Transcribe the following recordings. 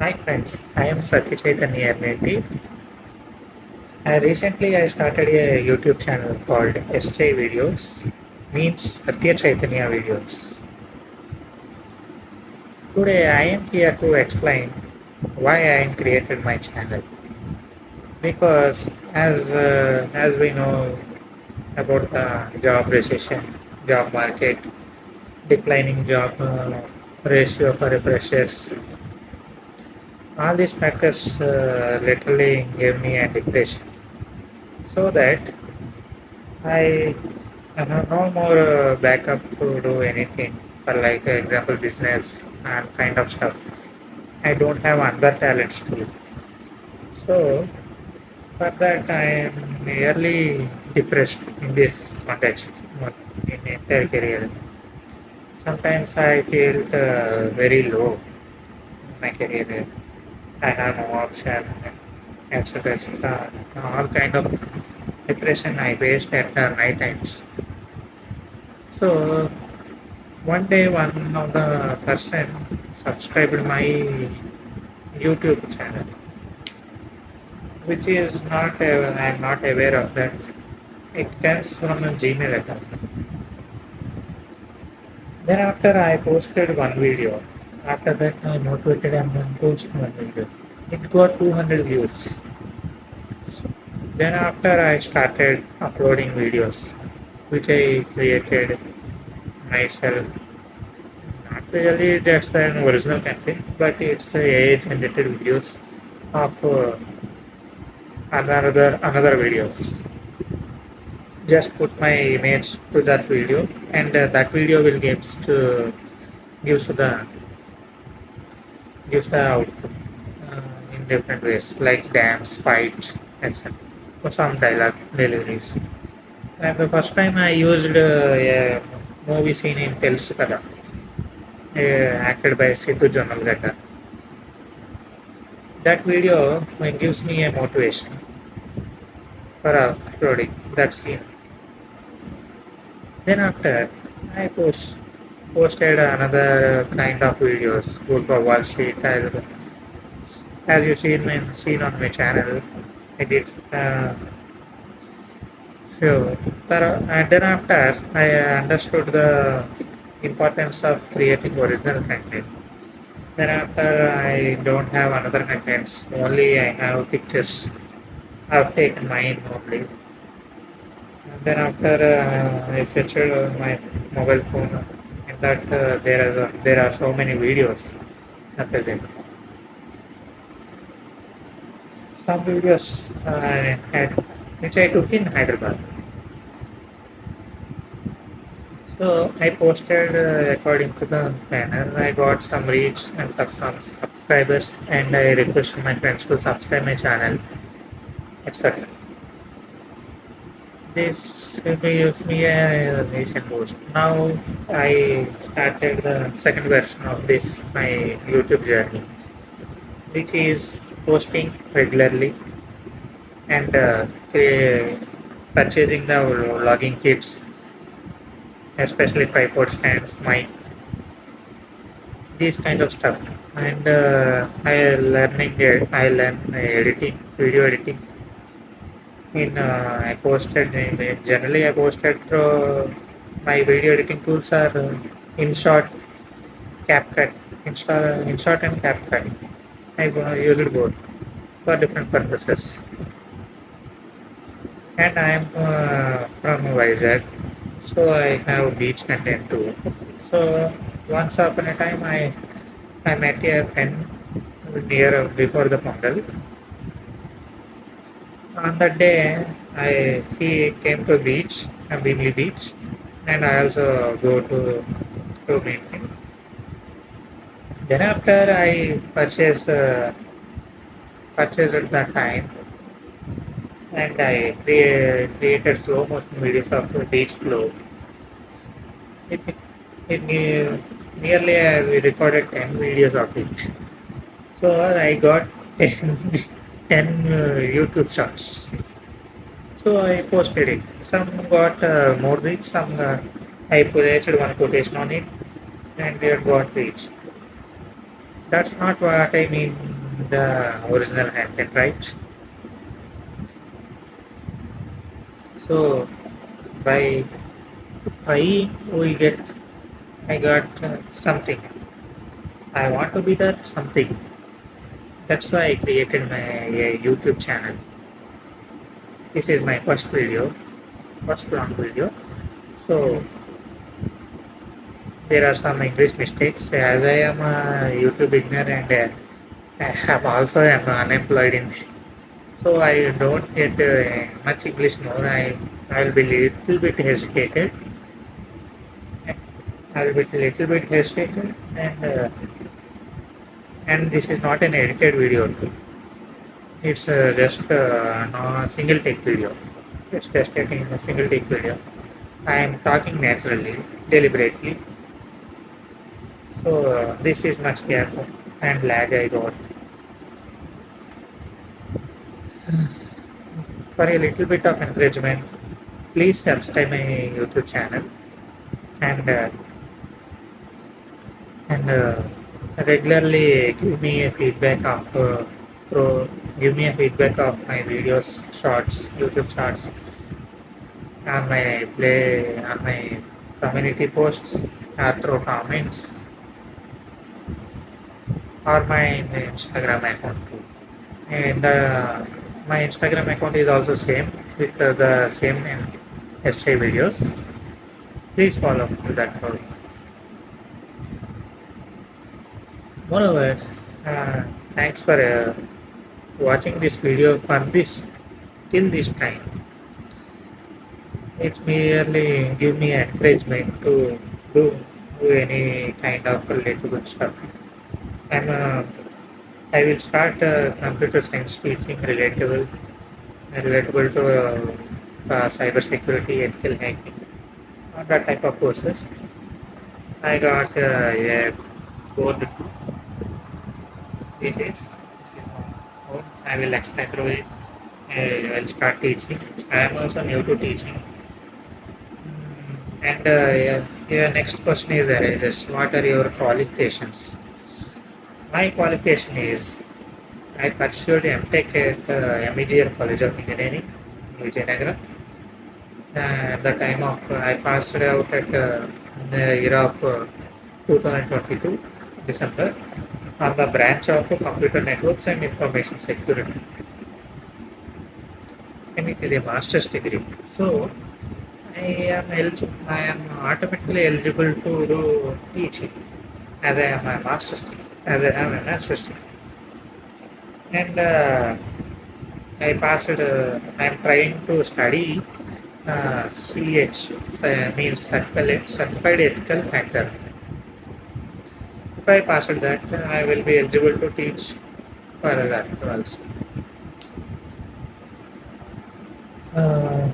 Hi friends, I am Satya Chaitanya Reddy. I started a YouTube channel called schaivideos, means Satya Chaitanya videos. Today I am here to explain why I am created my channel. Because as we know about the job recession, job market, declining job ratio for freshers, all these factors literally gave me a depression. So that I have no more backup to do anything for like example business and kind of stuff. I don't have other talents too. So for that I am nearly depressed in this context in entire career. Sometimes I feel very low in my career. I have no option, etc. etc. All kind of depression I faced at night times. So one day, one of the person subscribed my YouTube channel, which is not I'm not aware of that. It comes from a Gmail account. Then after I posted one video. After that I motivated and then posted one video. It got 200 views. Then after I started uploading videos, which I created myself. Not really, that's an original content, but it's the AI generated videos of another videos. Just put my image to that video, and that video will gives to the gives the output in different ways, like dance, fight, etc. For some dialogue deliveries. And the first time I used a movie scene in Telugu, acted by Sidhu Jonalgada. That video gives me a motivation for uploading that scene. Then after I posted another kind of videos, good for Wall Street, as you seen on my channel. I did sure. And then after I understood the importance of creating original content. Then after I don't have another contents, only I have pictures. I've taken mine only. And then after I searched my mobile phone, in that there are so many videos at present. Some videos which I took in Hyderabad. So I posted according to the banner. I got some reach and some subscribers, and I requested my friends to subscribe my channel, etc. This gives me a recent boost. Now I started the second version of this my YouTube journey, which is posting regularly and purchasing the logging kits, especially tripod stands, mic, this kind of stuff. And I learn editing, video editing. I posted generally I posted through my video editing tools are InShot, CapCut, InShot and CapCut. I use it both for different purposes. And I am from Vizag, so I have beach content too. So once upon a time, I met a friend near before the Pongal. On that day, I he came to beach, Bimli beach, and I also go to meet him. Then after I purchased at that time, and I created slow motion videos of the beach flow. It, nearly we recorded 10 videos of it. So I got 10 YouTube shots. So I posted it. Some got more reach, some I placed one quotation on it and it got reach. That's not what I mean the original content, right? So by we get I got something. I want to be that something. That's why I created my YouTube channel. This is my first video, first long video. So there are some English mistakes as I am a YouTube beginner and I have also am unemployed in this. So I don't get much English more. I will be little bit hesitated. I will be little bit hesitated and this is not an edited video too. It's just no single take video. It's just taking a single take video. I am talking naturally, deliberately. So this is much gap and lag I got. For a little bit of encouragement, please subscribe my YouTube channel and uh, and regularly give me a feedback of pro, give me a feedback of my videos, shorts, YouTube shorts on my play on my community posts or through comments or my Instagram account too. And my Instagram account is also same with the same schaivideos. Please follow that for. Moreover, thanks for watching this video for this till this time. It's merely give me encouragement to do, do any kind of relatable stuff. And I will start computer science teaching relatable to cyber security, ethical hacking, that type of courses. I got a board. I will explain through it. I will start teaching. I am also new to teaching. And yeah, next question is what are your qualifications? My qualification is I pursued MTech at MEGR College of Engineering, Vijayanagara. At the time of I passed out at the year of 2022 December on the branch of computer networks and information security, and it is a master's degree. So I am automatically eligible to do teaching as I am a master's degree, as I have a master's degree. And I passed. I am trying to study CH, means certified ethical hacker. If I pass that, I will be eligible to teach for that also. Uh,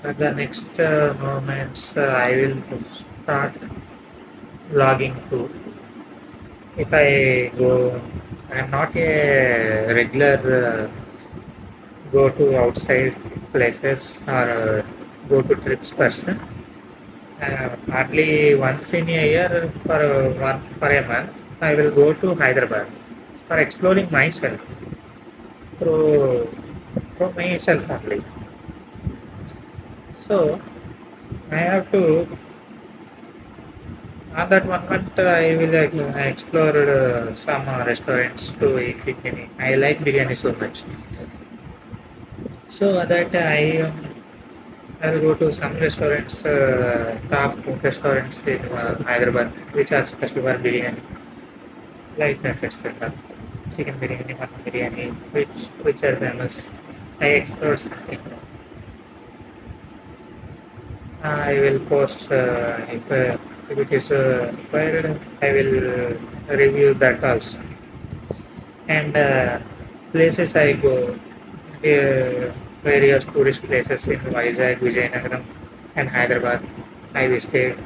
at the next moments, I will start logging to. If I go, I am not a regular go to outside places or go to trips person. Hardly once in a year for a month, I will go to Hyderabad for exploring myself through myself only. So I have to on that 1 month I will explore some restaurants to eat biryani. I like biryani so much. So that I will go to some restaurants, top food restaurants in Hyderabad, which are special for biryani, like that, etc. Chicken biryani, mutton biryani, which are famous. I explore something. I will post if it is required. I will review that also. And places I go, various tourist places in Vizag, Vijayanagaram, and Hyderabad. I visited.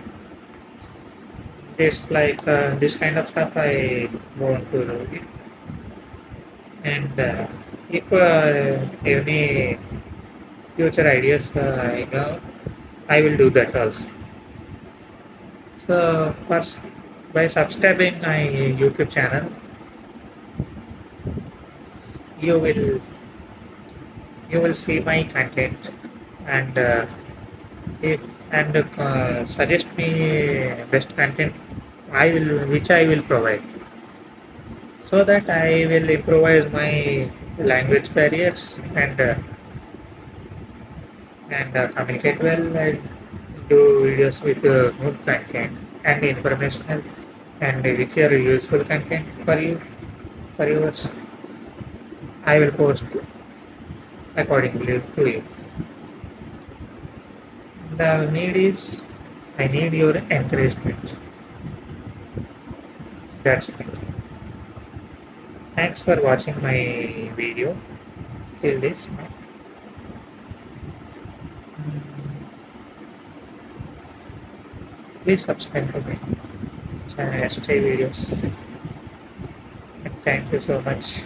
This kind of stuff I want to do. And if any future ideas I know, I will do that also. So first, by subscribing my YouTube channel, you will you will see my content and if, and suggest me best content which I will provide so that I will improvise my language barriers and communicate well and do videos with good content and informational and which are useful content for you for yours. I will post accordingly to you. The need is I need your encouragement. That's it. Thanks for watching my video till this. Please subscribe to my channel ChayVersal. And thank you so much.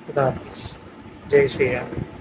Khuda Hafiz. Jai Shri Ram.